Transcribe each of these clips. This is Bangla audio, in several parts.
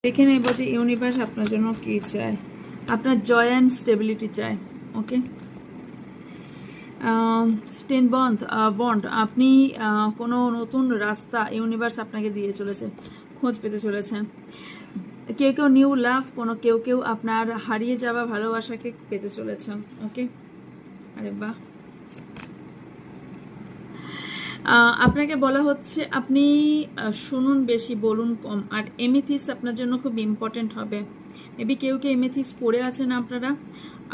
দেখে নেব যে ইউনিভার্স আপনার জন্য কি চায়। আপনার জয় অ্যান্ড স্টেবিলিটি চায়। ওকে, স্টেন বন্ড আপনি কোনো নতুন রাস্তা ইউনিভার্স আপনাকে দিয়ে চলেছে, খোঁজ পেতে চলেছে। কেউ কেউ নিউ লাভ, কেউ কেউ আপনার হারিয়ে যাওয়া ভালোবাসাকে পেতে চলেছেন। ওকে, আরে বাহ। আপনাকে বলা হচ্ছে আপনি শুনুন বেশি, বলুন কম। আর এমেথিস আপনার জন্য খুব ইম্পর্টেন্ট হবে। মেবি কেউ কেউ এমেথিস পরে আছেন আপনারা,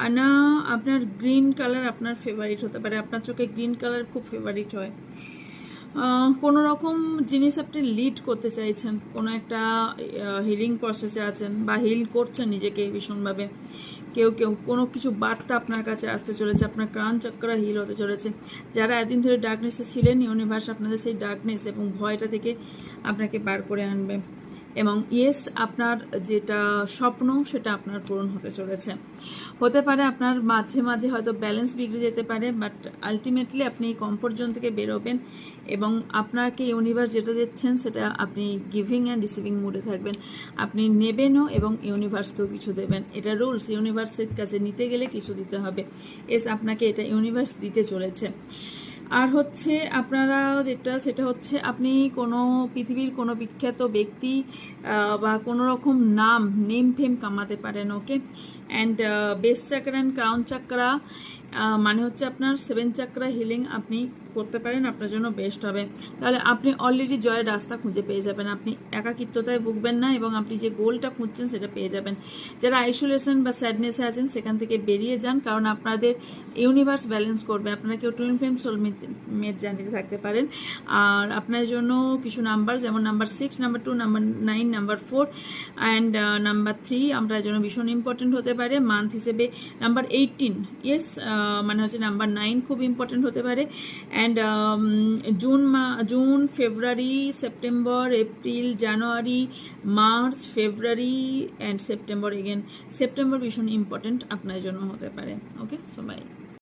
আর না আপনার গ্রিন কালার আপনার ফেভারিট হতে পারে। আপনার চোখে গ্রিন কালার খুব ফেভারিট হয়। কোনো রকম জিনিস আপনি লিড করতে চাইছেন, কোনো একটা হিলিং প্রসেসে আছেন বা হিল করছেন নিজেকে ভীষণভাবে। কেউ কেউ কোনো কিছু বার্তা আপনার কাছে আসতে চলেছে, আপনার ক্রান চক্র হিল হতে চলেছে। যারা এতদিন ধরে ডার্কনেসে ছিলেন, ইউনিভার্স আপনাদের সেই ডার্কনেস এবং ভয়টা থেকে আপনাকে বার করে আনবে। এবং ইয়েস, আপনার যেটা স্বপ্ন সেটা আপনার পূরণ হতে চলেছে। হতে পারে আপনার মাঝে মাঝে হয়তো ব্যালেন্স বিগড়ে যেতে পারে, বাট আলটিমেটলি আপনি কমফোর্ট জোন থেকে বেরোবেন এবং আপনাকে ইউনিভার্স যেটা দিচ্ছেন সেটা আপনি গিভিং অ্যান্ড রিসিভিং মুডে থাকবেন। আপনি নেবেনও এবং ইউনিভার্সকেও কিছু দেবেন। এটা রুলস, ইউনিভার্সের কাছে নিতে গেলে কিছু দিতে হবে। এস, আপনাকে এটা ইউনিভার্স দিতে চলেছে। আর হচ্ছে আপনারা সেটা হচ্ছে আপনি কোনো পৃথিবীর কোনো বিখ্যাত ব্যক্তি বা কোনো রকম নেম ফেম কামাতে পারেন। Okay, and base chakra and crown chakra মানে হচ্ছে আপনার 7 চাকরা হিলিং আপনি করতে পারেন, আপনার জন্য বেস্ট হবে। তাহলে আপনি অলরেডি জয়ের রাস্তা খুঁজে পেয়ে যাবেন। আপনি একাকিত্বতায় ভুগবেন না এবং আপনি যে গোলটা খুঁজছেন সেটা পেয়ে যাবেন। যারা আইসোলেশন বা স্যাডনেসে আছেন সেখান থেকে বেরিয়ে যান, কারণ আপনাদের ইউনিভার্স ব্যালেন্স করবে। আপনারা কেউ টুইন ফ্লেম সোলমেট জানিয়ে থাকতে পারেন। আর আপনার জন্য কিছু নাম্বার, যেমন number 6, number 2, number 9, number 4 and number 3 আপনার জন্য ভীষণ ইম্পর্টেন্ট হতে পারে। মান্থ হিসেবে নাম্বার 18, ইয়েস, মানে হচ্ছে নাম্বার 9 খুব ইম্পর্টেন্ট হতে পারে। And June, February, September, April, January, March, February and September. Again September ভীষণ ইম্পর্টেন্ট আপনার জন্য হতে পারে। ওকে, সো বাই।